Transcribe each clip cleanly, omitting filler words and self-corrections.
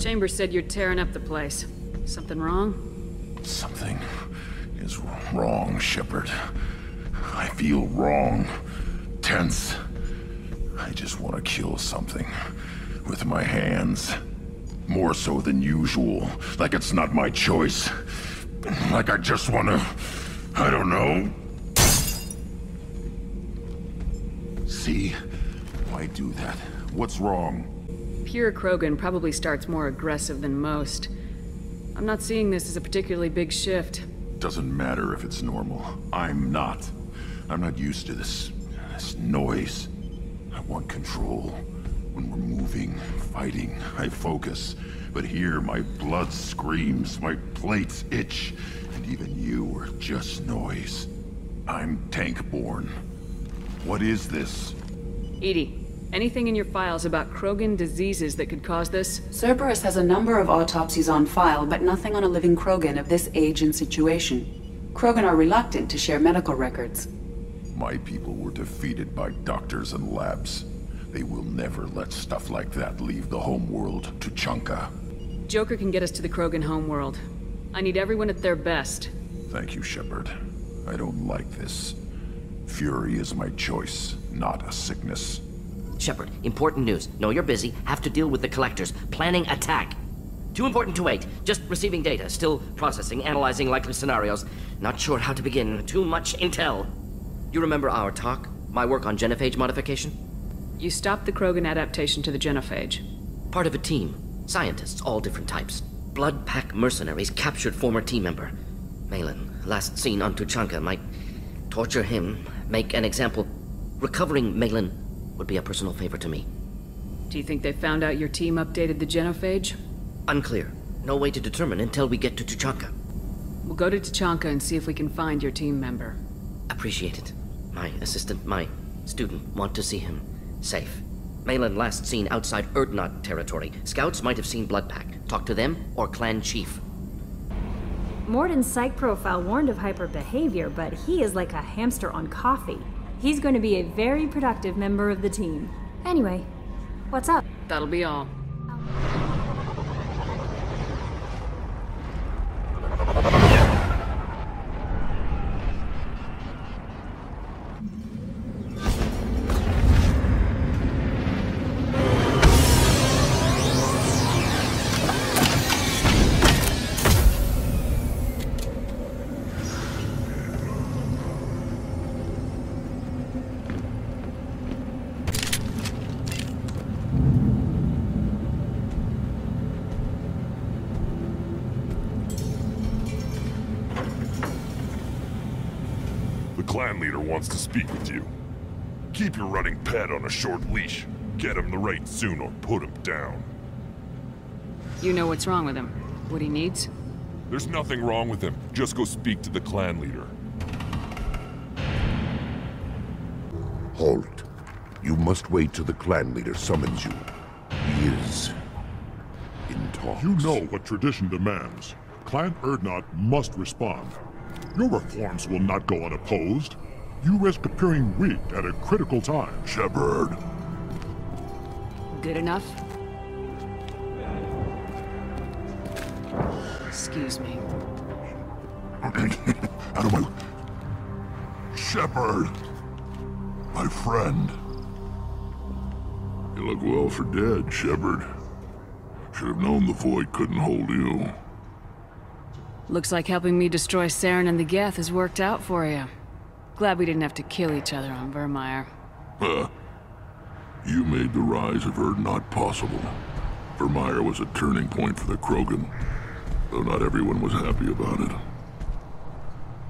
Chambers said you're tearing up the place. Something wrong? Something is wrong, Shepard. I feel wrong. Tense. I just want to kill something. With my hands. More so than usual. Like it's not my choice. Like I just want to... I don't know. See? Why do that? What's wrong? Pure Krogan probably starts more aggressive than most. I'm not seeing this as a particularly big shift. Doesn't matter if it's normal. I'm not. I'm not used to this noise. I want control. When we're moving, fighting, I focus. But here, my blood screams, my plates itch, and even you are just noise. I'm tank-born. What is this? EDI, anything in your files about Krogan diseases that could cause this? Cerberus has a number of autopsies on file, but nothing on a living Krogan of this age and situation. Krogan are reluctant to share medical records. My people were defeated by doctors and labs. They will never let stuff like that leave the homeworld, Tuchanka. Joker can get us to the Krogan homeworld. I need everyone at their best. Thank you, Shepard. I don't like this. Fury is my choice, not a sickness. Shepard, important news. Know you're busy. Have to deal with the collectors. Planning attack. Too important to wait. Just receiving data. Still processing, analyzing likely scenarios. Not sure how to begin. Too much intel. You remember our talk? My work on genophage modification? You stopped the Krogan adaptation to the genophage. Part of a team. Scientists, all different types. Blood Pack mercenaries captured former team member. Malin, last seen on Tuchanka, might torture him, make an example. Recovering Malin would be a personal favor to me. Do you think they found out your team updated the genophage? Unclear. No way to determine until we get to Tuchanka. We'll go to Tuchanka and see if we can find your team member. Appreciate it. My assistant, my student, want to see him safe. Malin last seen outside Urdnot territory. Scouts might have seen Bloodpack. Talk to them or clan chief. Mordin's psych profile warned of hyper behavior, but he is like a hamster on coffee. He's going to be a very productive member of the team. Anyway, what's up? That'll be all. Clan leader wants to speak with you. Keep your running pet on a short leash. Get him the right soon or put him down. You know what's wrong with him? What he needs? There's nothing wrong with him. Just go speak to the clan leader. Halt. You must wait till the clan leader summons you. He is in talks. You know what tradition demands. Clan Urdnot must respond. Your reforms will not go unopposed. You risk appearing weak at a critical time. Shepard. Good enough? Excuse me. Out of my... Shepard. My friend. You look well for dead, Shepard. Should have known the Void couldn't hold you. Looks like helping me destroy Saren and the Geth has worked out for you. Glad we didn't have to kill each other on Vermeer. You made the rise of Urdnot possible. Vermeer was a turning point for the Krogan, though not everyone was happy about it.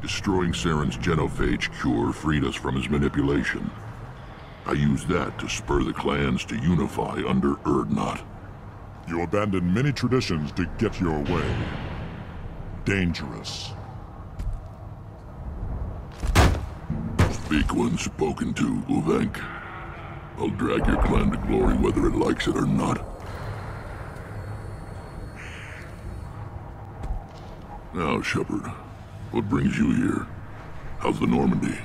Destroying Saren's genophage cure freed us from his manipulation. I used that to spur the clans to unify under Urdnot. You abandoned many traditions to get your way. Dangerous. Speak when spoken to, Uvenk. I'll drag your clan to glory whether it likes it or not. Now, Shepard, what brings you here? How's the Normandy?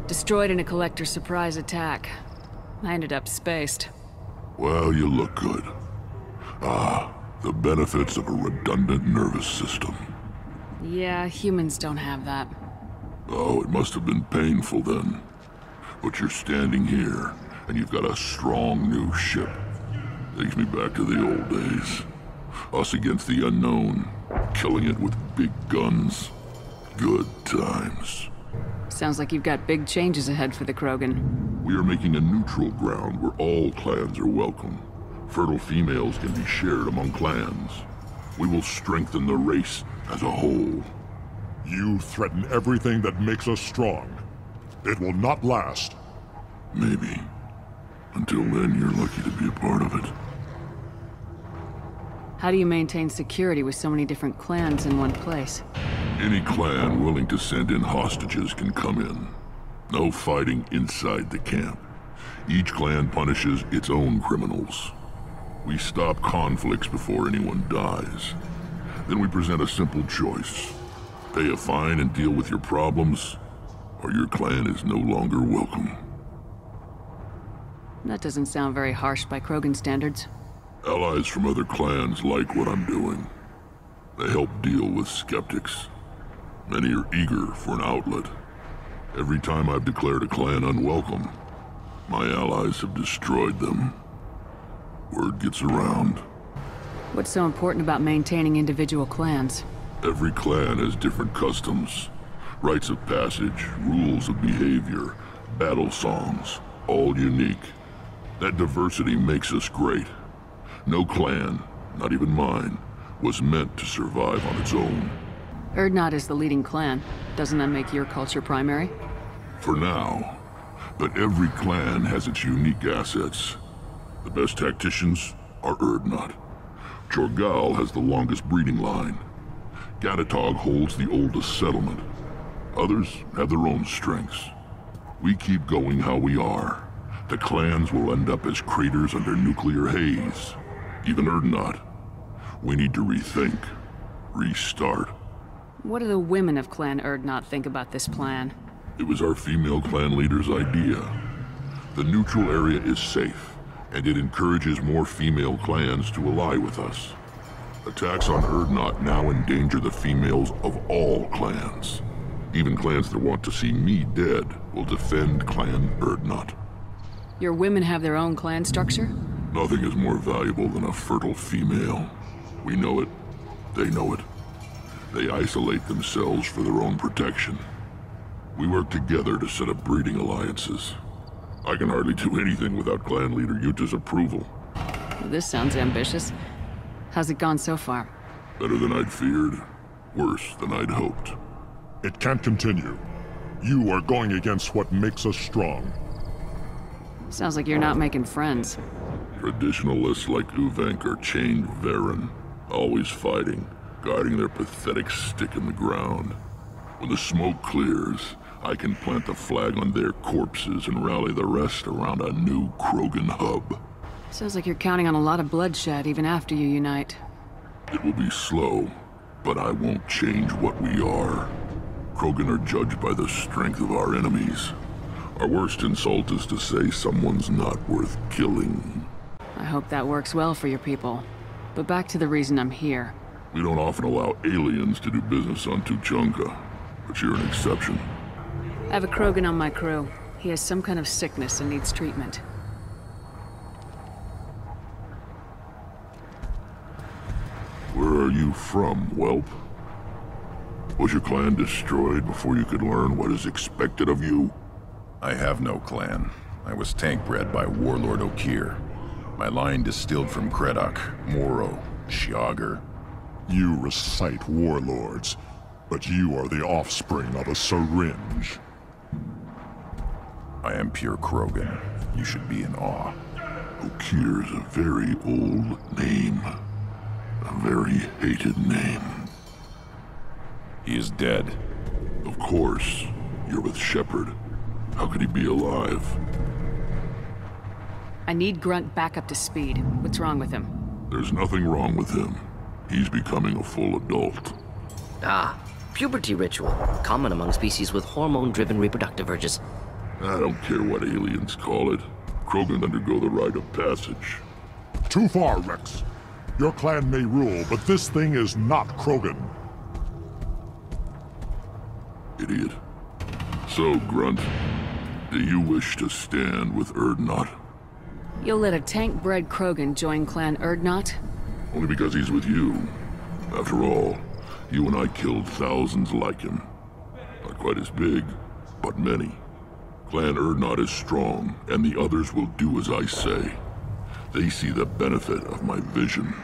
Destroyed in a Collector surprise attack. I ended up spaced. Well, you look good. The benefits of a redundant nervous system. Yeah, humans don't have that. Oh, it must have been painful then. But you're standing here, and you've got a strong new ship. Takes me back to the old days. Us against the unknown, killing it with big guns. Good times. Sounds like you've got big changes ahead for the Krogan. We are making a neutral ground where all clans are welcome. Fertile females can be shared among clans. We will strengthen the race as a whole. You threaten everything that makes us strong. It will not last. Maybe. Until then, you're lucky to be a part of it. How do you maintain security with so many different clans in one place? Any clan willing to send in hostages can come in. No fighting inside the camp. Each clan punishes its own criminals. We stop conflicts before anyone dies. Then we present a simple choice. Pay a fine and deal with your problems, or your clan is no longer welcome. That doesn't sound very harsh by Krogan standards. Allies from other clans like what I'm doing. They help deal with skeptics. Many are eager for an outlet. Every time I've declared a clan unwelcome, my allies have destroyed them. Word gets around. What's so important about maintaining individual clans? Every clan has different customs, rites of passage, rules of behavior, battle songs, all unique. That diversity makes us great. No clan, not even mine, was meant to survive on its own. Urdnot is the leading clan. Doesn't that make your culture primary? For now. But every clan has its unique assets. The best tacticians are Urdnot. Chorgal has the longest breeding line. Gatatog holds the oldest settlement. Others have their own strengths. We keep going how we are. The clans will end up as craters under nuclear haze. Even Urdnot. We need to rethink. Restart. What do the women of Clan Urdnot think about this plan? It was our female clan leader's idea. The neutral area is safe, and it encourages more female clans to ally with us. Attacks on Urdnot now endanger the females of all clans. Even clans that want to see me dead will defend Clan Urdnot. Your women have their own clan structure? Nothing is more valuable than a fertile female. We know it. They know it. They isolate themselves for their own protection. We work together to set up breeding alliances. I can hardly do anything without clan leader Yuta's approval. Well, this sounds ambitious. How's it gone so far? Better than I'd feared. Worse than I'd hoped. It can't continue. You are going against what makes us strong. Sounds like you're not making friends. Traditionalists like Uvenk are chained Varen, always fighting, guarding their pathetic stick in the ground. When the smoke clears, I can plant the flag on their corpses and rally the rest around a new Krogan hub. Sounds like you're counting on a lot of bloodshed even after you unite. It will be slow, but I won't change what we are. Krogan are judged by the strength of our enemies. Our worst insult is to say someone's not worth killing. I hope that works well for your people. But back to the reason I'm here. We don't often allow aliens to do business on Tuchanka, but you're an exception. I have a Krogan on my crew. He has some kind of sickness and needs treatment. Where are you from, whelp? Was your clan destroyed before you could learn what is expected of you? I have no clan. I was tank bred by Warlord Okir. My line distilled from Kredok, Moro, Shiagar. You recite warlords, but you are the offspring of a syringe. I am pure Krogan. You should be in awe. Okir is a very old name. A very hated name. He is dead. Of course. You're with Shepard. How could he be alive? I need Grunt back up to speed. What's wrong with him? There's nothing wrong with him. He's becoming a full adult. Ah, puberty ritual. Common among species with hormone-driven reproductive urges. I don't care what aliens call it. Krogan undergo the rite of passage. Too far, Rex. Your clan may rule, but this thing is not Krogan. Idiot. So, Grunt, do you wish to stand with Urdnot? You'll let a tank-bred Krogan join Clan Urdnot? Only because he's with you. After all, you and I killed thousands like him. Not quite as big, but many. Clan Urdnot is strong, and the others will do as I say. They see the benefit of my vision.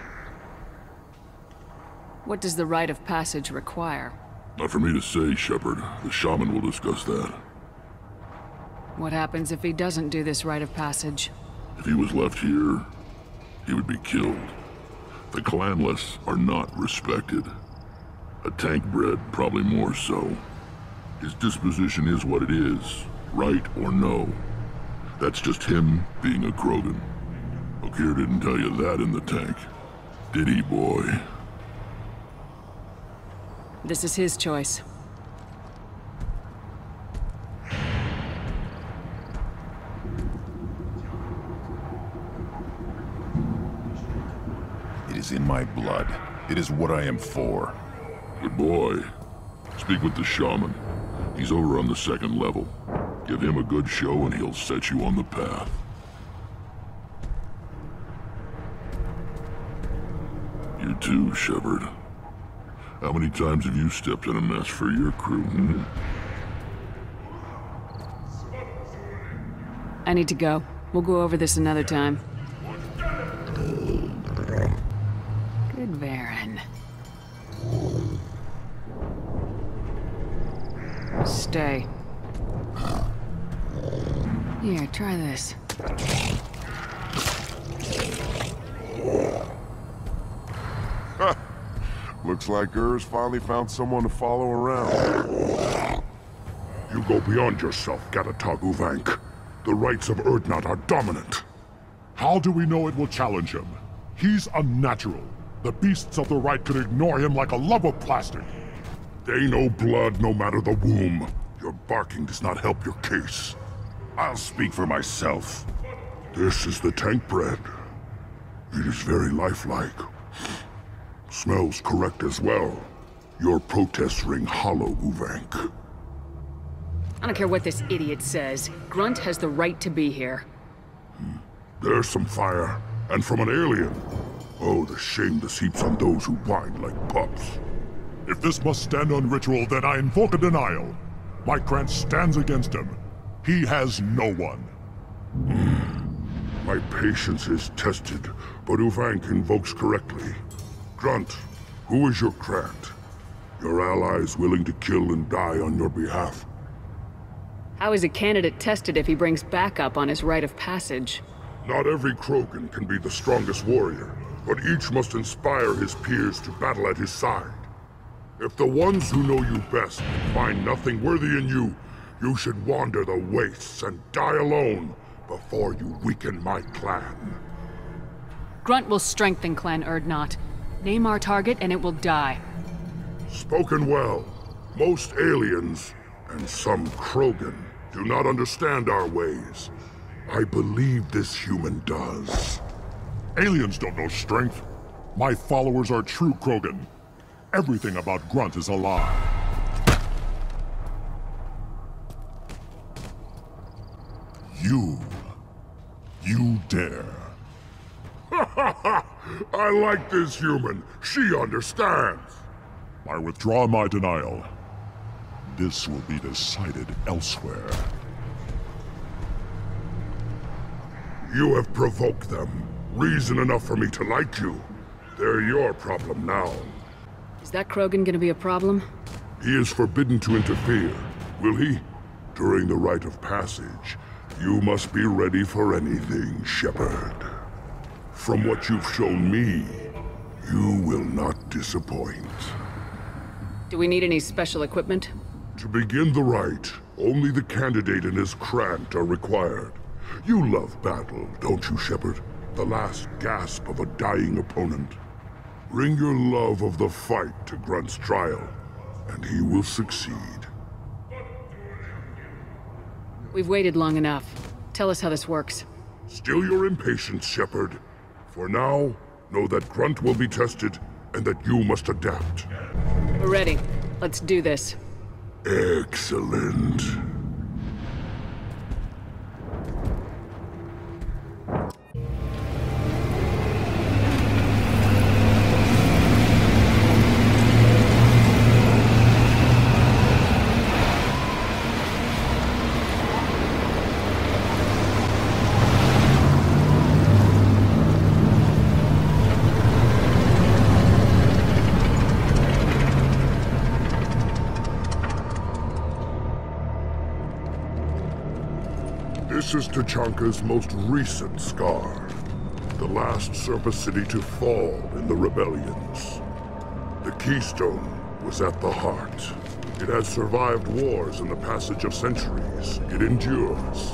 What does the rite of passage require? Not for me to say, Shepard. The shaman will discuss that. What happens if he doesn't do this rite of passage? If he was left here, he would be killed. The clanless are not respected. A tank-bred, probably more so. His disposition is what it is, right or no. That's just him being a Krogan. Okeer didn't tell you that in the tank. Did he, boy? This is his choice. It is in my blood. It is what I am for. Good boy. Speak with the shaman. He's over on the second level. Give him a good show and he'll set you on the path. You too, Shepard. How many times have you stepped in a mess for your crew, hmm? I need to go. We'll go over this another time. Good Varen. Stay. Here, try this. Looks like Ur's finally found someone to follow around. You go beyond yourself, Gatatog Uvank. The rights of Urdnot are dominant. How do we know it will challenge him? He's unnatural. The beasts of the Rite could ignore him like a lump of plastic. They know blood no matter the womb. Your barking does not help your case. I'll speak for myself. This is the tank bread. It is very lifelike. Smells correct as well. Your protests ring hollow, Uvank. I don't care what this idiot says. Grunt has the right to be here. There's some fire, and from an alien. Oh, the shame this heaps on those who whine like pups. If this must stand on ritual, then I invoke a denial. My Grant stands against him. He has no one. My patience is tested, but Uvank invokes correctly. Grunt, who is your Grant? Your allies willing to kill and die on your behalf? How is a candidate tested if he brings backup on his rite of passage? Not every Krogan can be the strongest warrior, but each must inspire his peers to battle at his side. If the ones who know you best find nothing worthy in you, you should wander the wastes and die alone before you weaken my clan. Grunt will strengthen Clan Urdnot. Name our target and it will die. Spoken well. Most aliens, and some Krogan, do not understand our ways. I believe this human does. Aliens don't know strength. My followers are true Krogan. Everything about Grunt is a lie. You dare. I like this human. She understands. I withdraw my denial. This will be decided elsewhere. You have provoked them. Reason enough for me to like you. They're your problem now. Is that Krogan gonna be a problem? He is forbidden to interfere, will he? During the rite of passage, you must be ready for anything, Shepard. From what you've shown me, you will not disappoint. Do we need any special equipment? To begin the rite, only the candidate and his Grant are required. You love battle, don't you, Shepard? The last gasp of a dying opponent. Bring your love of the fight to Grunt's trial, and he will succeed. We've waited long enough. Tell us how this works. Still your impatience, Shepard. For now, Know that Grunt will be tested, and that you must adapt. We're ready. Let's do this. Excellent. This is Tuchanka's most recent scar. The last surface city to fall in the rebellions. The Keystone was at the heart. It has survived wars in the passage of centuries. It endures.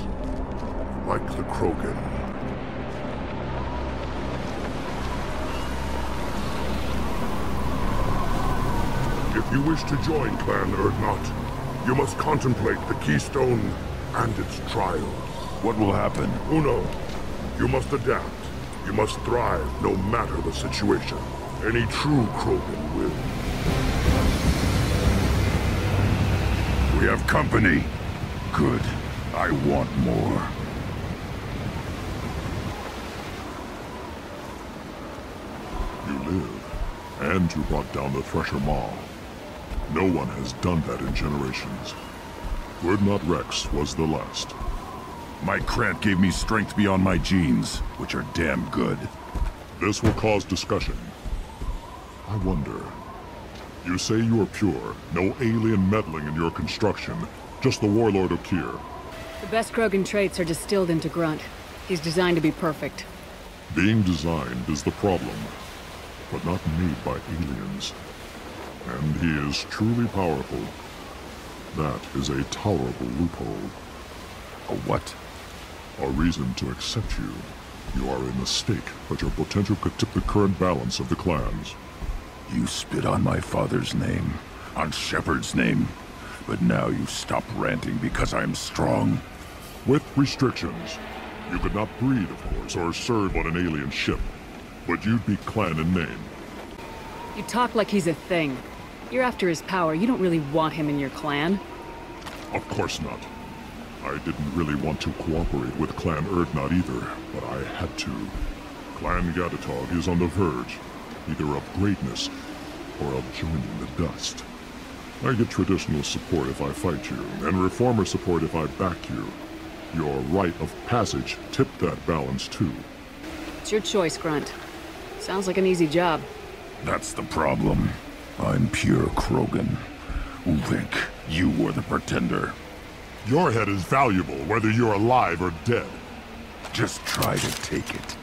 Like the Krogan. If you wish to join Clan Urdnot, you must contemplate the Keystone and its trials. What will happen? Who knows? You must adapt. You must thrive no matter the situation. Any true Krogan will. We have company. Good. I want more. You live, and you brought down the Thresher Maw. No one has done that in generations. Urdnot Rex was the last. My Krant gave me strength beyond my genes, which are damn good. This will cause discussion. I wonder. You say you are pure, no alien meddling in your construction, just the Warlord Okeer. The best Krogan traits are distilled into Grunt. He's designed to be perfect. Being designed is the problem, but not made by aliens. And he is truly powerful. That is a tolerable loophole. A what? A reason to accept you. You are a mistake, but your potential could tip the current balance of the clans. You spit on my father's name, on Shepard's name, but now you stop ranting because I'm strong. With restrictions. You could not breed, of course, or serve on an alien ship, but you'd be clan in name. You talk like he's a thing. You're after his power. You don't really want him in your clan. Of course not. I didn't really want to cooperate with Clan Urdnot either, but I had to. Clan Gatatog is on the verge, either of greatness or of joining the dust. I get traditional support if I fight you, and reformer support if I back you. Your rite of passage tipped that balance too. It's your choice, Grunt. Sounds like an easy job. That's the problem. I'm pure Krogan. Uvink, you were the pretender. Your head is valuable, whether you're alive or dead. Just try to take it.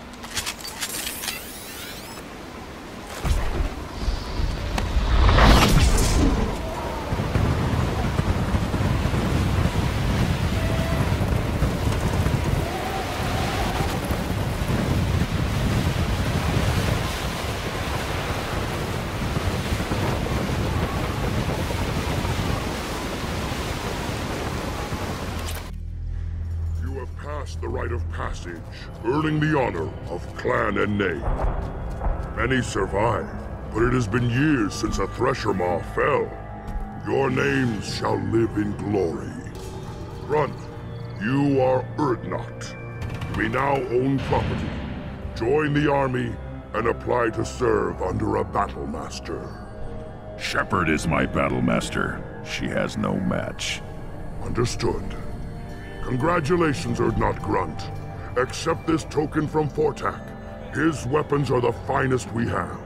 The rite of passage, earning the honor of clan and name. Many survive, but it has been years since a Thresher Maw fell. Your names shall live in glory. Grunt, you are Urdnot. We now own property. Join the army and apply to serve under a battle master. Shepard is my battle master. She has no match. Understood. Congratulations, Urdnot Grunt. Accept this token from Fortak. His weapons are the finest we have.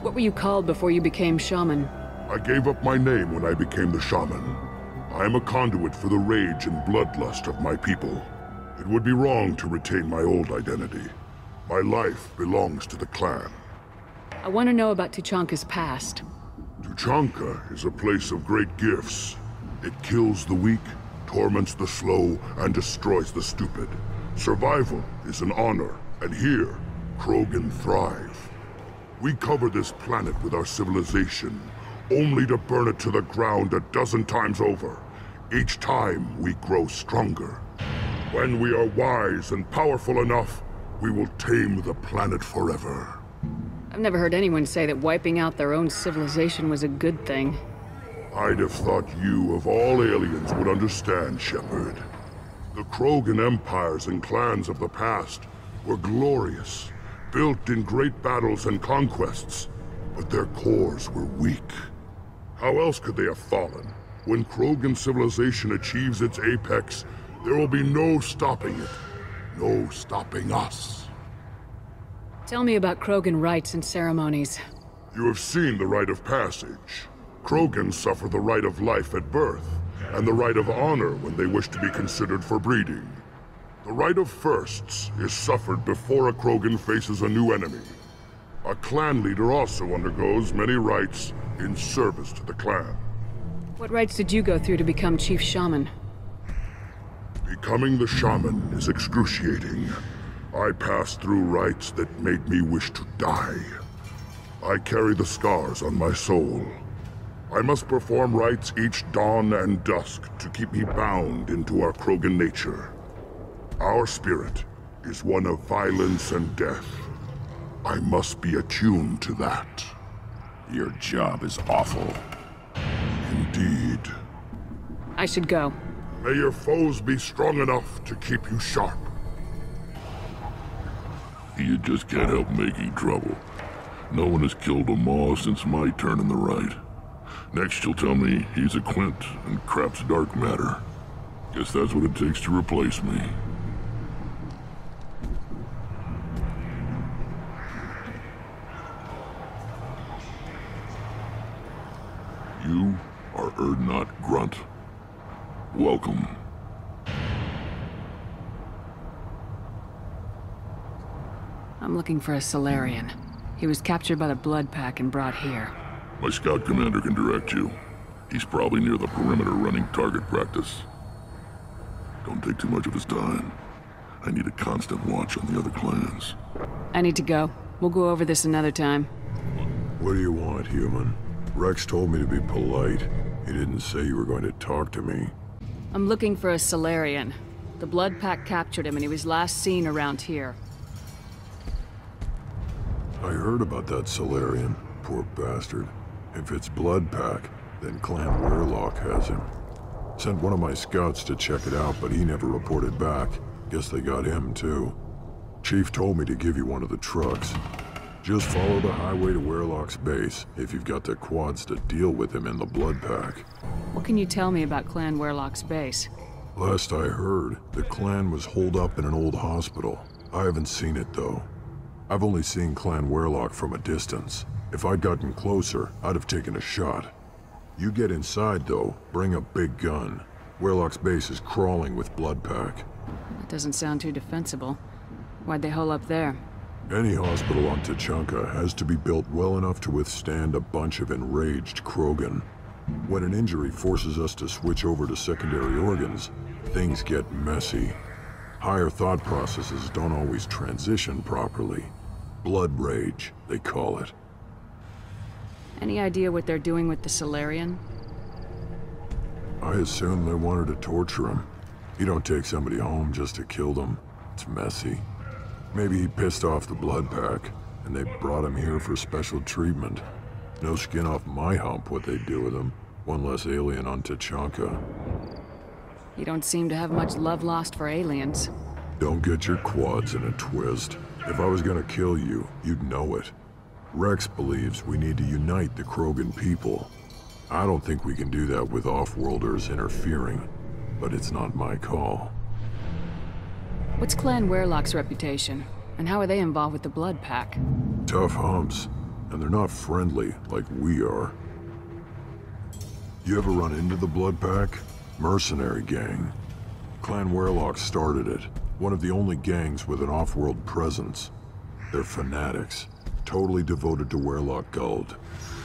What were you called before you became shaman? I gave up my name when I became the shaman. I am a conduit for the rage and bloodlust of my people. It would be wrong to retain my old identity. My life belongs to the clan. I want to know about Tuchanka's past. Tuchanka is a place of great gifts. It kills the weak, torments the slow, and destroys the stupid. Survival is an honor, and here, Krogan thrive. We cover this planet with our civilization, only to burn it to the ground a dozen times over. Each time, we grow stronger. When we are wise and powerful enough, we will tame the planet forever. I've never heard anyone say that wiping out their own civilization was a good thing. I'd have thought you, of all aliens, would understand, Shepard. The Krogan empires and clans of the past were glorious, built in great battles and conquests, but their cores were weak. How else could they have fallen? When Krogan civilization achieves its apex, there will be no stopping it. No stopping us. Tell me about Krogan rites and ceremonies. You have seen the rite of passage. Krogans suffer the rite of life at birth, and the rite of honor when they wish to be considered for breeding. The rite of firsts is suffered before a Krogan faces a new enemy. A clan leader also undergoes many rites in service to the clan. What rites did you go through to become Chief Shaman? Becoming the shaman is excruciating. I passed through rites that made me wish to die. I carry the scars on my soul. I must perform rites each dawn and dusk to keep me bound into our Krogan nature. Our spirit is one of violence and death. I must be attuned to that. Your job is awful. Indeed. I should go. May your foes be strong enough to keep you sharp. You just can't help making trouble. No one has killed a Maw since my turn in the Rite. Next you'll tell me he's a Quint and crap's dark matter. Guess that's what it takes to replace me. You are Urdnot Grunt. Welcome. I'm looking for a Solarian. He was captured by the Blood Pack and brought here. My scout commander can direct you. He's probably near the perimeter running target practice. Don't take too much of his time. I need a constant watch on the other clans. I need to go. We'll go over this another time. What do you want, human? Rex told me to be polite. He didn't say you were going to talk to me. I'm looking for a Solarian. The Blood Pack captured him and he was last seen around here. I heard about that Solarian. Poor bastard. If it's Blood Pack, then Clan Weirlock has him. Sent one of my scouts to check it out, but he never reported back. Guess they got him, too. Chief told me to give you one of the trucks. Just follow the highway to Weirlock's base, if you've got the quads to deal with him in the Blood Pack. What can you tell me about Clan Weirlock's base? Last I heard, the clan was holed up in an old hospital. I haven't seen it, though. I've only seen Clan Weirlock from a distance. If I'd gotten closer, I'd have taken a shot. You get inside, though, bring a big gun. Weirlock's base is crawling with Blood Pack. That doesn't sound too defensible. Why'd they hole up there? Any hospital on Tuchanka has to be built well enough to withstand a bunch of enraged Krogan. When an injury forces us to switch over to secondary organs, things get messy. Higher thought processes don't always transition properly. Blood rage, they call it. Any idea what they're doing with the Solarian? I assume they wanted to torture him. You don't take somebody home just to kill them. It's messy. Maybe he pissed off the Blood Pack, and they brought him here for special treatment. No skin off my hump what they do with him. One less alien on Tuchanka. You don't seem to have much love lost for aliens. Don't get your quads in a twist. If I was gonna kill you, you'd know it. Rex believes we need to unite the Krogan people. I don't think we can do that with off-worlders interfering, but it's not my call. What's Clan Weirlock's reputation? And how are they involved with the Blood Pack? Tough humps, and they're not friendly like we are. You ever run into the Blood Pack? Mercenary gang. Clan Weirlock started it. One of the only gangs with an off-world presence. They're fanatics, totally devoted to Weirlock Guld.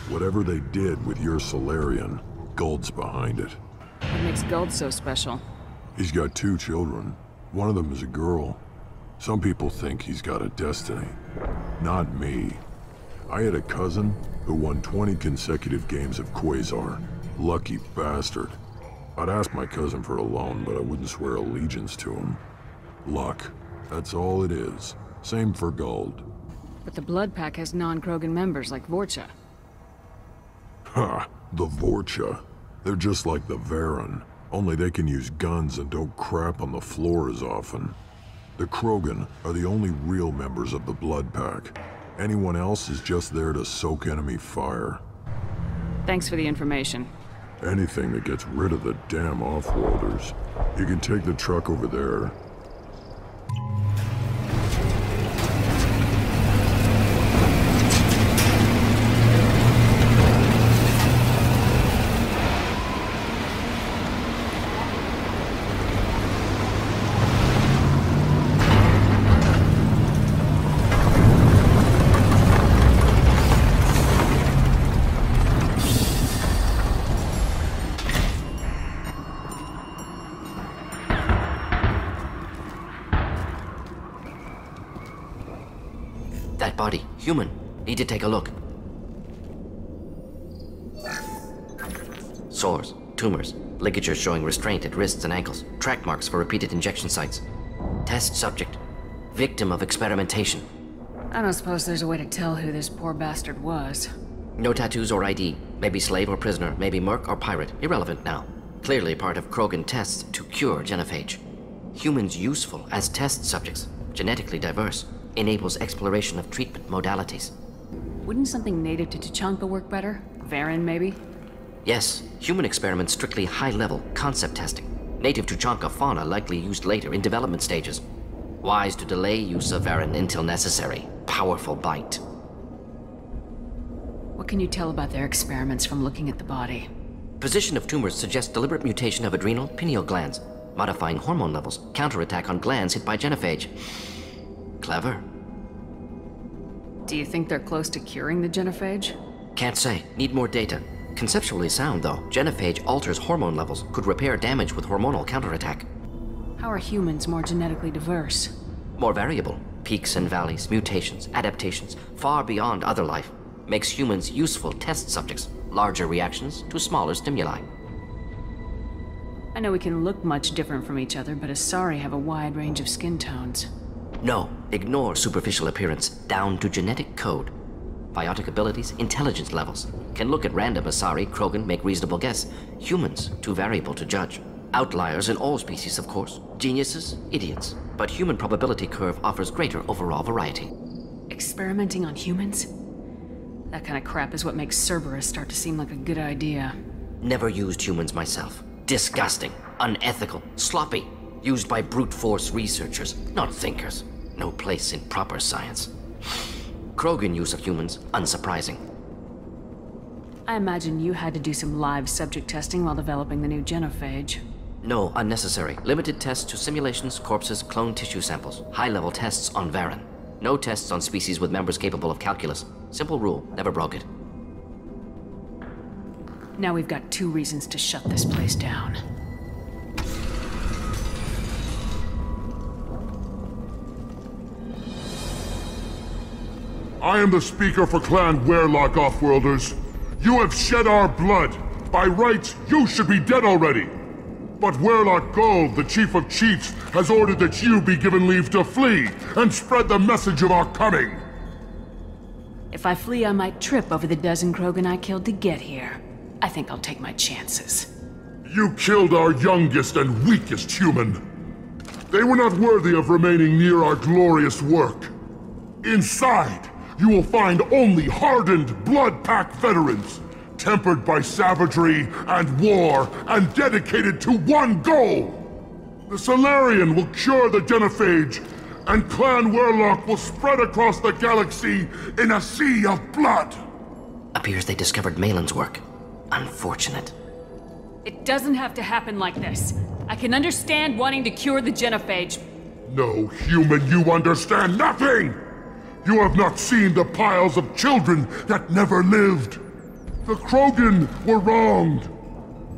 Whatever they did with your Solarian, Guld's behind it. What makes Guld so special? He's got 2 children. One of them is a girl. Some people think he's got a destiny. Not me. I had a cousin who won 20 consecutive games of Quasar. Lucky bastard. I'd ask my cousin for a loan, but I wouldn't swear allegiance to him. Luck. That's all it is. Same for gold. But the Blood Pack has non-Krogan members like Vorcha. Ha! The Vorcha. They're just like the Varen. Only they can use guns and don't crap on the floor as often. The Krogan are the only real members of the Blood Pack. Anyone else is just there to soak enemy fire. Thanks for the information. Anything that gets rid of the damn off-worlders. You can take the truck over there. That body, human. Need to take a look. Sores, tumors, ligatures showing restraint at wrists and ankles, track marks for repeated injection sites. Test subject. Victim of experimentation. I don't suppose there's a way to tell who this poor bastard was. No tattoos or ID. Maybe slave or prisoner, maybe merc or pirate. Irrelevant now. Clearly part of Krogan tests to cure genophage. Humans useful as test subjects. Genetically diverse. Enables exploration of treatment modalities. Wouldn't something native to Tuchanka work better? Varen, maybe? Yes, human experiments strictly high-level concept testing. Native Tuchanka fauna likely used later in development stages. Wise to delay use of Varen until necessary. Powerful bite. What can you tell about their experiments from looking at the body? Position of tumors suggests deliberate mutation of adrenal, pineal glands, modifying hormone levels, counterattack on glands hit by genophage. Clever. Do you think they're close to curing the genophage? Can't say. Need more data. Conceptually sound, though. Genophage alters hormone levels, could repair damage with hormonal counterattack. How are humans more genetically diverse? More variable. Peaks and valleys, mutations, adaptations, far beyond other life. Makes humans useful test subjects. Larger reactions to smaller stimuli. I know we can look much different from each other, but Asari have a wide range of skin tones. No, ignore superficial appearance, down to genetic code. Biotic abilities, intelligence levels. Can look at random Asari, Krogan, make reasonable guess. Humans, too variable to judge. Outliers in all species, of course. Geniuses, idiots. But human probability curve offers greater overall variety. Experimenting on humans? That kind of crap is what makes Cerberus start to seem like a good idea. Never used humans myself. Disgusting, unethical, sloppy. Used by brute force researchers, not thinkers. No place in proper science. Krogan use of humans, unsurprising. I imagine you had to do some live subject testing while developing the new genophage. No, unnecessary. Limited tests to simulations, corpses, cloned tissue samples. High-level tests on Varen. No tests on species with members capable of calculus. Simple rule, never broke it. Now we've got 2 reasons to shut this place down. I am the speaker for Clan Werlock, Offworlders. You have shed our blood. By rights, you should be dead already. But Werlock Gold, the Chief of Chiefs, has ordered that you be given leave to flee and spread the message of our coming. If I flee, I might trip over the dozen Krogan I killed to get here. I think I'll take my chances. You killed our youngest and weakest human. They were not worthy of remaining near our glorious work. Inside, you will find only hardened Blood Pack veterans, tempered by savagery and war, and dedicated to one goal. The Solarian will cure the genophage, and Clan Werlock will spread across the galaxy in a sea of blood. Appears they discovered Malin's work. Unfortunate. It doesn't have to happen like this. I can understand wanting to cure the genophage. No, human, you understand nothing! You have not seen the piles of children that never lived. The Krogan were wronged.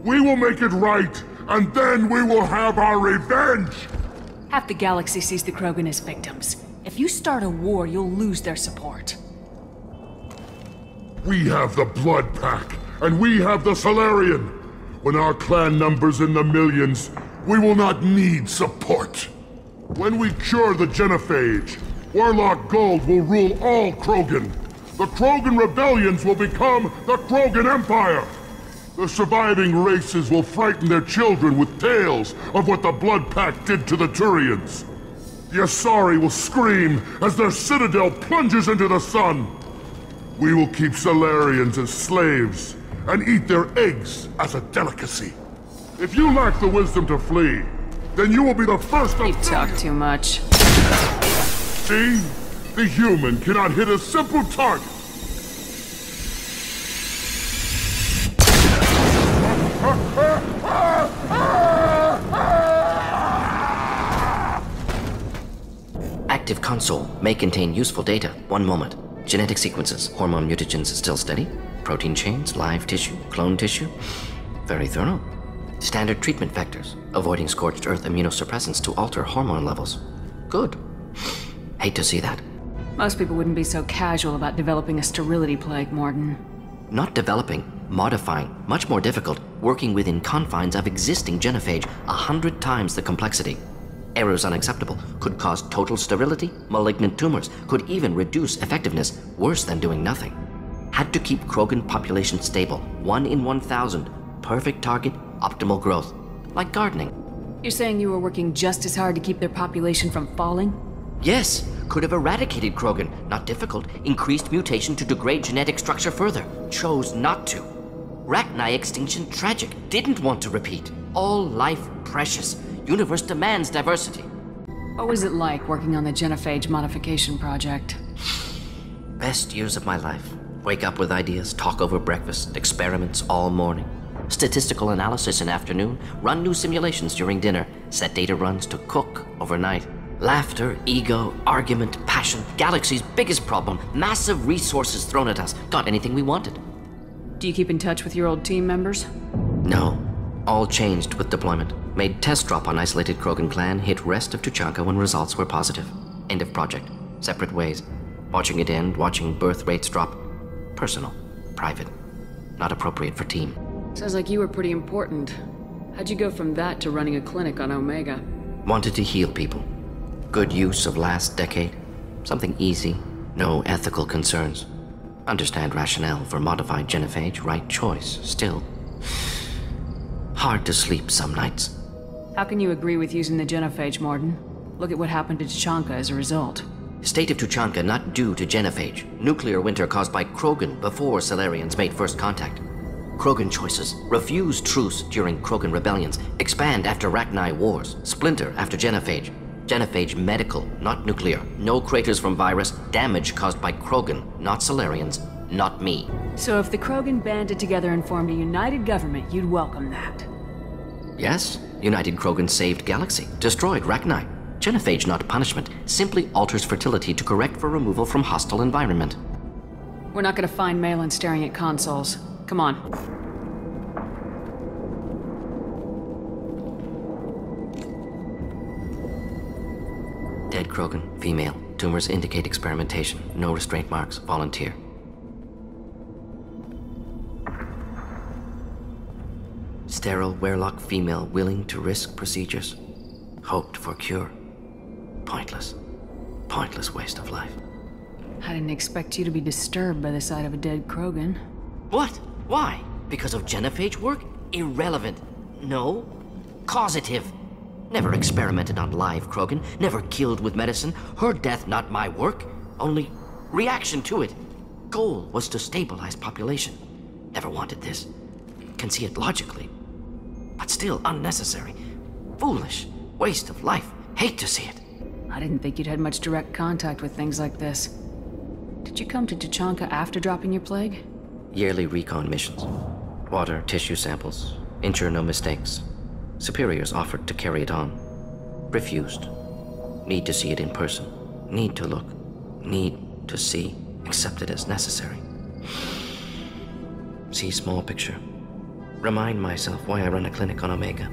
We will make it right, and then we will have our revenge! Half the galaxy sees the Krogan as victims. If you start a war, you'll lose their support. We have the Blood Pack, and we have the Solarian. When our clan numbers in the millions, we will not need support. When we cure the genophage, Warlock Gold will rule all Krogan. The Krogan rebellions will become the Krogan Empire. The surviving races will frighten their children with tales of what the Blood Pact did to the Turians. The Asari will scream as their citadel plunges into the sun. We will keep Salarians as slaves and eat their eggs as a delicacy. If you lack the wisdom to flee, then you will be the first of... You talk too much. See? The human cannot hit a simple target. Active console may contain useful data. One moment. Genetic sequences, hormone mutagens still steady. Protein chains, live tissue, clone tissue. Very thorough. Standard treatment vectors, avoiding scorched earth immunosuppressants to alter hormone levels. Good. Hate to see that. Most people wouldn't be so casual about developing a sterility plague, Mordin. Not developing, modifying, much more difficult, working within confines of existing genophage, 100 times the complexity. Errors unacceptable, could cause total sterility, malignant tumors, could even reduce effectiveness, worse than doing nothing. Had to keep Krogan population stable, 1 in 1,000, perfect target, optimal growth, like gardening. You're saying you were working just as hard to keep their population from falling? Yes, could have eradicated Krogan, not difficult, increased mutation to degrade genetic structure further, chose not to. Rachni extinction tragic, didn't want to repeat. All life precious, universe demands diversity. What was it like working on the genophage modification project? Best years of my life. Wake up with ideas, talk over breakfast, experiments all morning. Statistical analysis in afternoon, run new simulations during dinner, set data runs to cook overnight. Laughter, ego, argument, passion, galaxy's biggest problem, massive resources thrown at us, got anything we wanted. Do you keep in touch with your old team members? No. All changed with deployment. Made test drop on isolated Krogan clan, hit rest of Tuchanka when results were positive. End of project. Separate ways. Watching it end, watching birth rates drop. Personal. Private. Not appropriate for team. Sounds like you were pretty important. How'd you go from that to running a clinic on Omega? Wanted to heal people. Good use of last decade. Something easy. No ethical concerns. Understand rationale for modified genophage, right choice. Still. Hard to sleep some nights. How can you agree with using the genophage, Mordin? Look at what happened to Tuchanka as a result. State of Tuchanka not due to genophage. Nuclear winter caused by Krogan before Salarians made first contact. Krogan choices. Refuse truce during Krogan rebellions. Expand after Rachni wars. Splinter after genophage. Genophage medical, not nuclear. No craters from virus. Damage caused by Krogan, not Salarians, not me. So if the Krogan banded together and formed a united government, you'd welcome that? Yes. United Krogan saved Galaxy. Destroyed Rachni. Genophage not punishment. Simply alters fertility to correct for removal from hostile environment. We're not gonna find Malin staring at consoles. Come on. Dead Krogan, female. Tumors indicate experimentation. No restraint marks. Volunteer. Sterile Werlock female willing to risk procedures. Hoped for cure. Pointless. Pointless waste of life. I didn't expect you to be disturbed by the sight of a dead Krogan. What? Why? Because of genophage work? Irrelevant. No. Causative. Never experimented on live Krogan. Never killed with medicine. Her death not my work. Only reaction to it. Goal was to stabilize population. Never wanted this. Can see it logically. But still unnecessary. Foolish. Waste of life. Hate to see it. I didn't think you'd had much direct contact with things like this. Did you come to Tuchanka after dropping your plague? Yearly recon missions. Water, tissue samples. Ensure no mistakes. Superiors offered to carry it on. Refused. Need to see it in person. Need to look. Need to see. Accept it as necessary. See small picture. Remind myself why I run a clinic on Omega.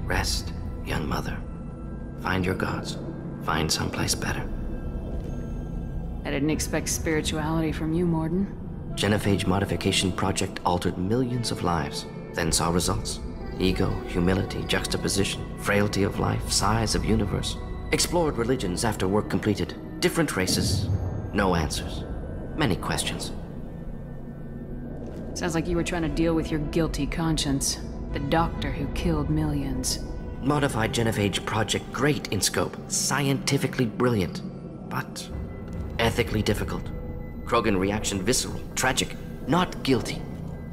Rest, young mother. Find your gods. Find someplace better. I didn't expect spirituality from you, Mordin. Genophage modification project altered millions of lives, then saw results. Ego, humility, juxtaposition, frailty of life, size of universe. Explored religions after work completed. Different races, no answers. Many questions. Sounds like you were trying to deal with your guilty conscience. The doctor who killed millions. Modified genophage project great in scope, scientifically brilliant, but ethically difficult. Krogan reaction visceral, tragic, not guilty,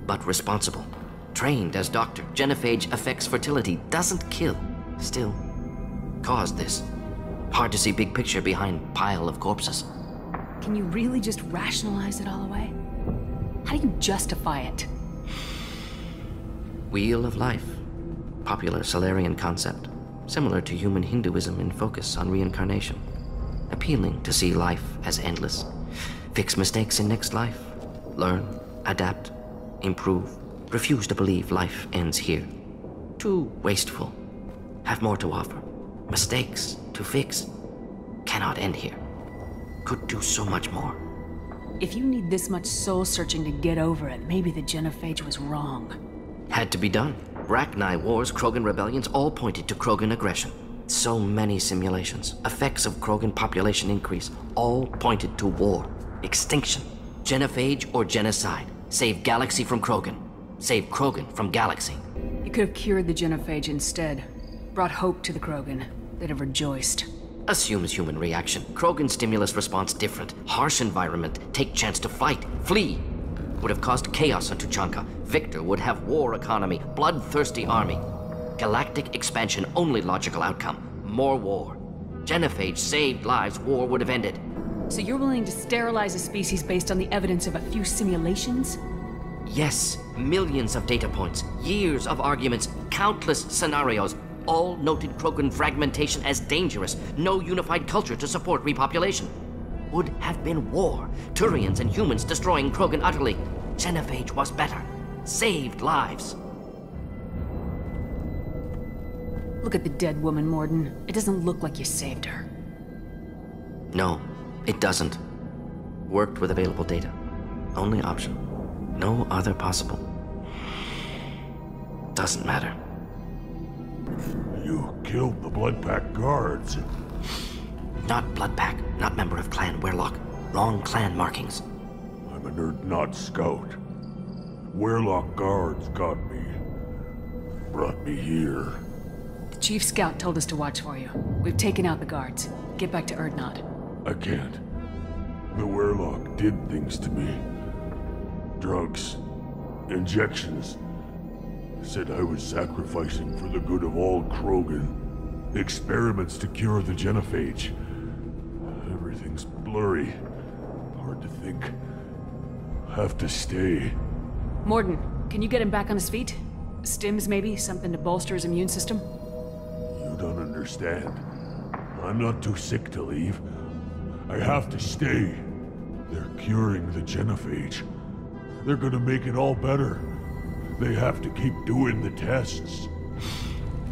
but responsible. Trained as doctor, genophage affects fertility, doesn't kill, still caused this. Hard to see big picture behind pile of corpses. Can you really just rationalize it all away? How do you justify it? Wheel of life. Popular Solarian concept. Similar to human Hinduism in focus on reincarnation. Appealing to see life as endless. Fix mistakes in next life. Learn, adapt, improve. Refuse to believe life ends here. Too wasteful. Have more to offer. Mistakes to fix. Cannot end here. Could do so much more. If you need this much soul-searching to get over it, maybe the genophage was wrong. Had to be done. Rachni wars, Krogan rebellions, all pointed to Krogan aggression. So many simulations, effects of Krogan population increase, all pointed to war, extinction, genophage or genocide. Save galaxy from Krogan. Save Krogan from galaxy. You could have cured the genophage instead. Brought hope to the Krogan. They'd have rejoiced. Assumes human reaction. Krogan stimulus response different. Harsh environment. Take chance to fight. Flee. Would have caused chaos on Tuchanka. Victor would have war economy. Bloodthirsty army. Galactic expansion only logical outcome. More war. Genophage saved lives. War would have ended. So you're willing to sterilize a species based on the evidence of a few simulations? Yes. Millions of data points. Years of arguments. Countless scenarios. All noted Krogan fragmentation as dangerous. No unified culture to support repopulation. Would have been war. Turians and humans destroying Krogan utterly. Genophage was better. Saved lives. Look at the dead woman, Mordin. It doesn't look like you saved her. No, it doesn't. Worked with available data. Only option. No other possible. Doesn't matter. You killed the Bloodpack guards. Not Bloodpack, not member of Clan Werlock. Wrong clan markings. I'm a Nerd scout. Werlock guards got me. Brought me here. The Chief Scout told us to watch for you. We've taken out the guards. Get back to Urdnot. I can't. The Werlock did things to me. Drugs. Injections. Said I was sacrificing for the good of all Krogan. Experiments to cure the genophage. Everything's blurry. Hard to think. Have to stay. Mordin, can you get him back on his feet? Stims, maybe? Something to bolster his immune system? You don't understand. I'm not too sick to leave. I have to stay. They're curing the genophage. They're gonna make it all better. They have to keep doing the tests.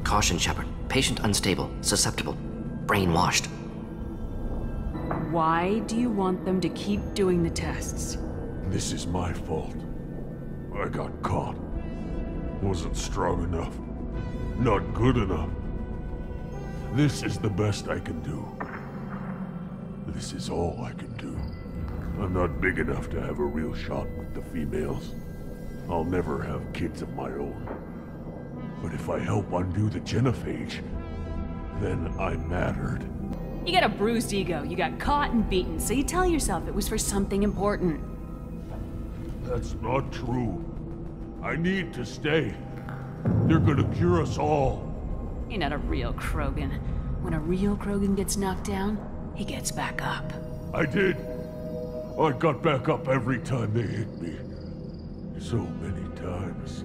Caution, Shepard. Patient unstable, susceptible, brainwashed. Why do you want them to keep doing the tests? This is my fault. I got caught. Wasn't strong enough. Not good enough. This is the best I can do. This is all I can do. I'm not big enough to have a real shot with the females. I'll never have kids of my own. But if I help undo the genophage, then I mattered. You got a bruised ego. You got caught and beaten, so you tell yourself it was for something important. That's not true. I need to stay. They're gonna cure us all. You're not a real Krogan. When a real Krogan gets knocked down, he gets back up. I did. I got back up every time they hit me. So many times.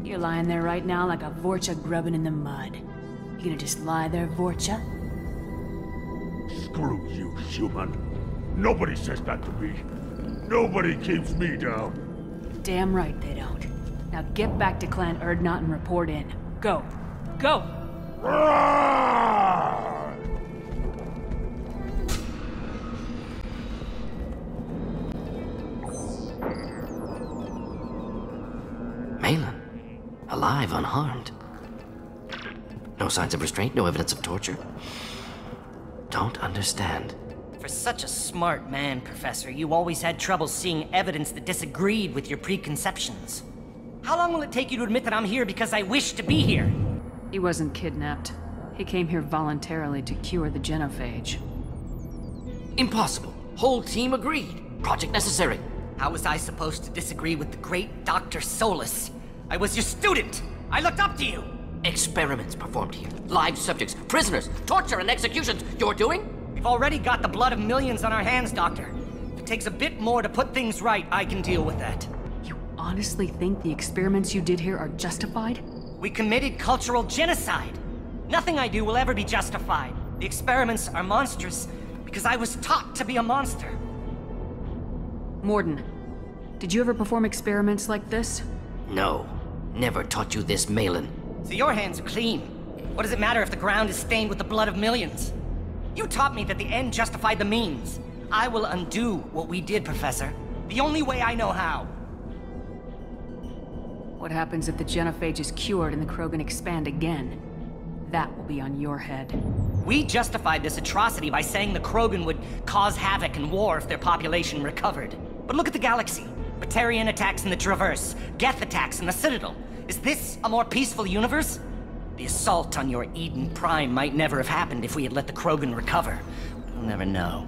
You're lying there right now like a Vorcha grubbing in the mud. You gonna just lie there, Vorcha? Screw you, human. Nobody says that to me. Nobody keeps me down. Damn right they don't. Now get back to Clan Urdnot and report in. Go. Go! alive, unharmed. No signs of restraint, no evidence of torture. Don't understand. For such a smart man, Professor, you always had trouble seeing evidence that disagreed with your preconceptions. How long will it take you to admit that I'm here because I wish to be here? He wasn't kidnapped. He came here voluntarily to cure the genophage. Impossible. Whole team agreed. Project necessary. How was I supposed to disagree with the great Dr. Solus? I was your student! I looked up to you! Experiments performed here. Live subjects, prisoners, torture and executions. You're doing? We've already got the blood of millions on our hands, Doctor. If it takes a bit more to put things right, I can deal with that. You honestly think the experiments you did here are justified? We committed cultural genocide. Nothing I do will ever be justified. The experiments are monstrous because I was taught to be a monster. Mordin, did you ever perform experiments like this? No. Never taught you this, Malin. So your hands are clean. What does it matter if the ground is stained with the blood of millions? You taught me that the end justified the means. I will undo what we did, Professor. The only way I know how. What happens if the genophage is cured and the Krogan expand again? That will be on your head. We justified this atrocity by saying the Krogan would cause havoc and war if their population recovered. But look at the galaxy. Batarian attacks in the Traverse, Geth attacks in the Citadel. Is this a more peaceful universe? The assault on your Eden Prime might never have happened if we had let the Krogan recover. We'll never know.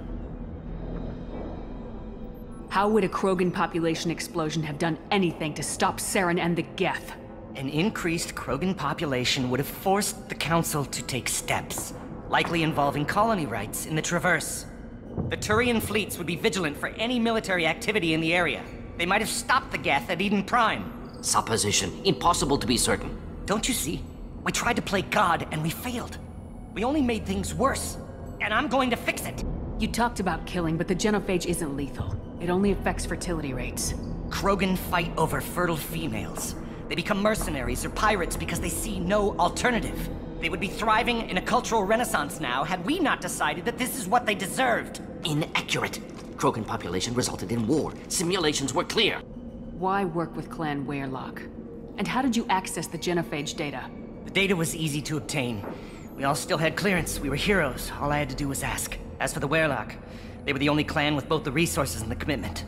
How would a Krogan population explosion have done anything to stop Saren and the Geth? An increased Krogan population would have forced the Council to take steps, likely involving colony rights in the Traverse. The Turian fleets would be vigilant for any military activity in the area. They might have stopped the Geth at Eden Prime. Supposition. Impossible to be certain. Don't you see? We tried to play God and we failed. We only made things worse. And I'm going to fix it. You talked about killing, but the genophage isn't lethal. It only affects fertility rates. Krogan fight over fertile females. They become mercenaries or pirates because they see no alternative. They would be thriving in a cultural renaissance now had we not decided that this is what they deserved. Inaccurate. Krogan population resulted in war. Simulations were clear. Why work with Clan Weyrloc? And how did you access the genophage data? The data was easy to obtain. We all still had clearance. We were heroes. All I had to do was ask. As for the Weyrloc, they were the only clan with both the resources and the commitment.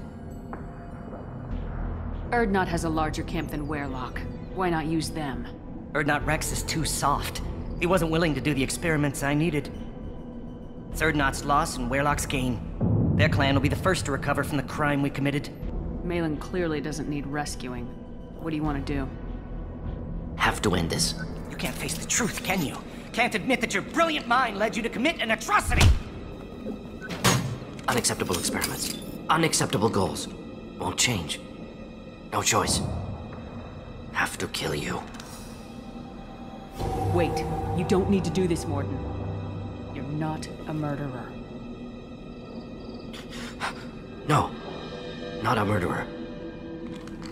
Urdnot has a larger camp than Weyrloc. Why not use them? Urdnot Rex is too soft. He wasn't willing to do the experiments I needed. It's Urdnot's loss and Weyrloc's gain. Their clan will be the first to recover from the crime we committed. Malin clearly doesn't need rescuing. What do you want to do? Have to end this. You can't face the truth, can you? Can't admit that your brilliant mind led you to commit an atrocity! Unacceptable experiments. Unacceptable goals. Won't change. No choice. Have to kill you. Wait. You don't need to do this, Mordin. You're not a murderer. No. Not a murderer.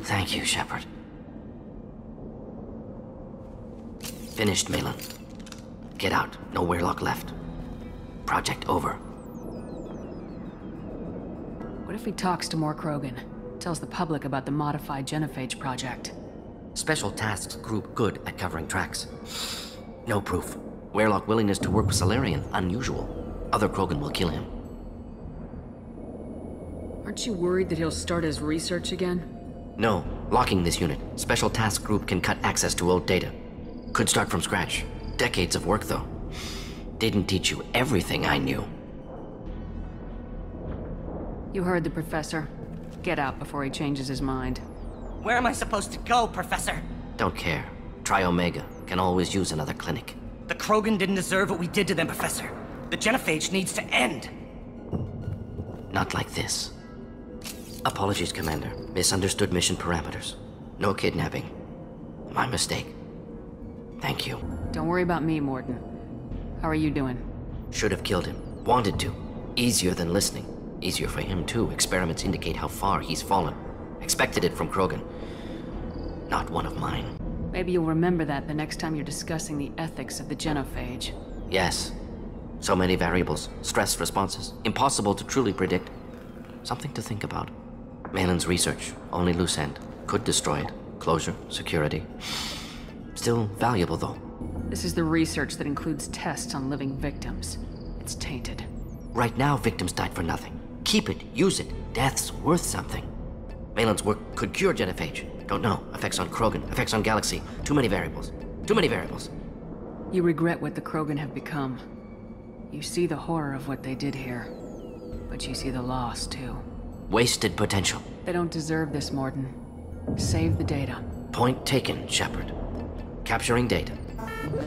Thank you, Shepard. Finished, Malin. Get out. No Weyrloc left. Project over. What if he talks to more Krogan? Tells the public about the modified genophage project? Special Tasks Group good at covering tracks. No proof. Weyrloc willingness to work with Salarian, unusual. Other Krogan will kill him. Aren't you worried that he'll start his research again? No. Locking this unit. Special Task Group can cut access to old data. Could start from scratch. Decades of work, though. Didn't teach you everything I knew. You heard the professor. Get out before he changes his mind. Where am I supposed to go, Professor? Don't care. Try Omega. Can always use another clinic. The Krogan didn't deserve what we did to them, Professor. The genophage needs to end. Not like this. Apologies, Commander. Misunderstood mission parameters. No kidnapping. My mistake. Thank you. Don't worry about me, Mordin. How are you doing? Should have killed him. Wanted to. Easier than listening. Easier for him, too. Experiments indicate how far he's fallen. Expected it from Krogan. Not one of mine. Maybe you'll remember that the next time you're discussing the ethics of the genophage. Yes. So many variables. Stress responses. Impossible to truly predict. Something to think about. Malin's research. Only loose end. Could destroy it. Closure. Security. Still valuable, though. This is the research that includes tests on living victims. It's tainted. Right now, victims died for nothing. Keep it, use it. Death's worth something. Malin's work could cure genophage. Don't know. Effects on Krogan, effects on Galaxy. Too many variables. Too many variables. You regret what the Krogan have become. You see the horror of what they did here. But you see the loss, too. Wasted potential. They don't deserve this, Mordin. Save the data. Point taken, Shepard. Capturing data.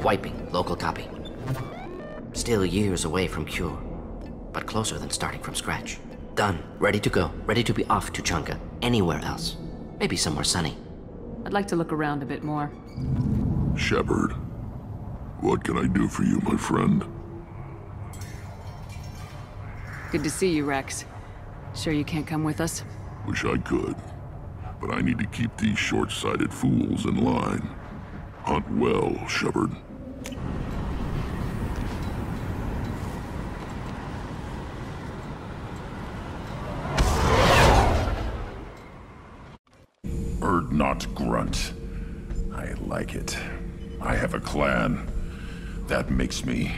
Wiping local copy. Still years away from cure. But closer than starting from scratch. Done. Ready to go. Ready to be off Tuchanka. Anywhere else. Maybe somewhere sunny. I'd like to look around a bit more. Shepard, what can I do for you, my friend? Good to see you, Rex. Sure you can't come with us? Wish I could, but I need to keep these short-sighted fools in line. Hunt well, Shepard. Not Grunt. I like it. I have a clan. That makes me...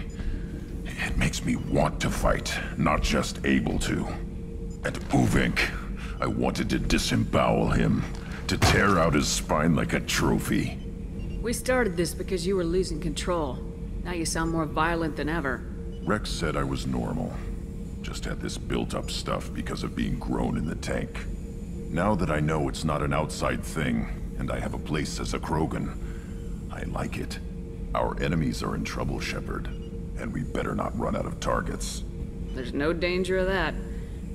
It makes me want to fight, not just able to. And Uvink, I wanted to disembowel him, to tear out his spine like a trophy. We started this because you were losing control. Now you sound more violent than ever. Rex said I was normal. Just had this built-up stuff because of being grown in the tank. Now that I know it's not an outside thing, and I have a place as a Krogan, I like it. Our enemies are in trouble, Shepard, and we better not run out of targets. There's no danger of that.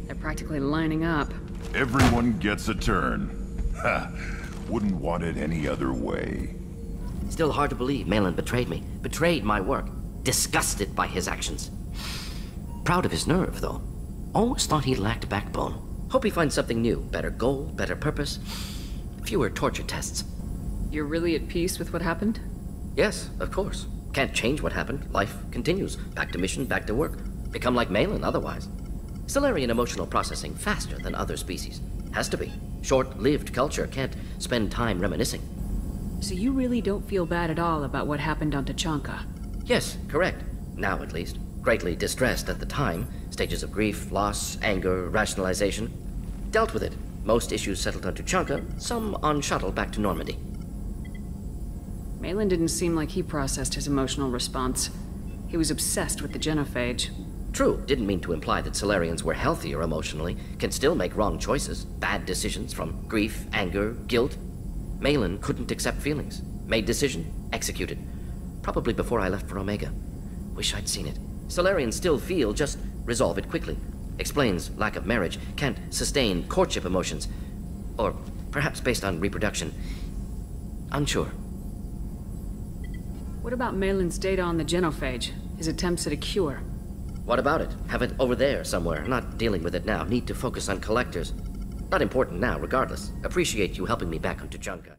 They're practically lining up. Everyone gets a turn. Ha! Wouldn't want it any other way. Still hard to believe Malin betrayed me. Betrayed my work. Disgusted by his actions. Proud of his nerve, though. Always thought he lacked backbone. Hope he finds something new. Better goal, better purpose. Fewer torture tests. You're really at peace with what happened? Yes, of course. Can't change what happened. Life continues. Back to mission, back to work. Become like Malin otherwise. Solarian emotional processing faster than other species. Has to be. Short-lived culture can't spend time reminiscing. So you really don't feel bad at all about what happened on Tuchanka? Yes, correct. Now at least. Greatly distressed at the time. Stages of grief, loss, anger, rationalization. Dealt with it. Most issues settled on Tuchanka, some on shuttle back to Normandy. Malin didn't seem like he processed his emotional response. He was obsessed with the genophage. True, didn't mean to imply that Solarians were healthier emotionally, can still make wrong choices, bad decisions from grief, anger, guilt. Malin couldn't accept feelings. Made decision, executed. Probably before I left for Omega. Wish I'd seen it. Solarians still feel, just resolve it quickly. Explains lack of marriage, can't sustain courtship emotions. Or perhaps based on reproduction. Unsure. What about Malin's data on the genophage? His attempts at a cure? What about it? Have it over there somewhere. Not dealing with it now. Need to focus on collectors. Not important now, regardless. Appreciate you helping me back on Tuchanka.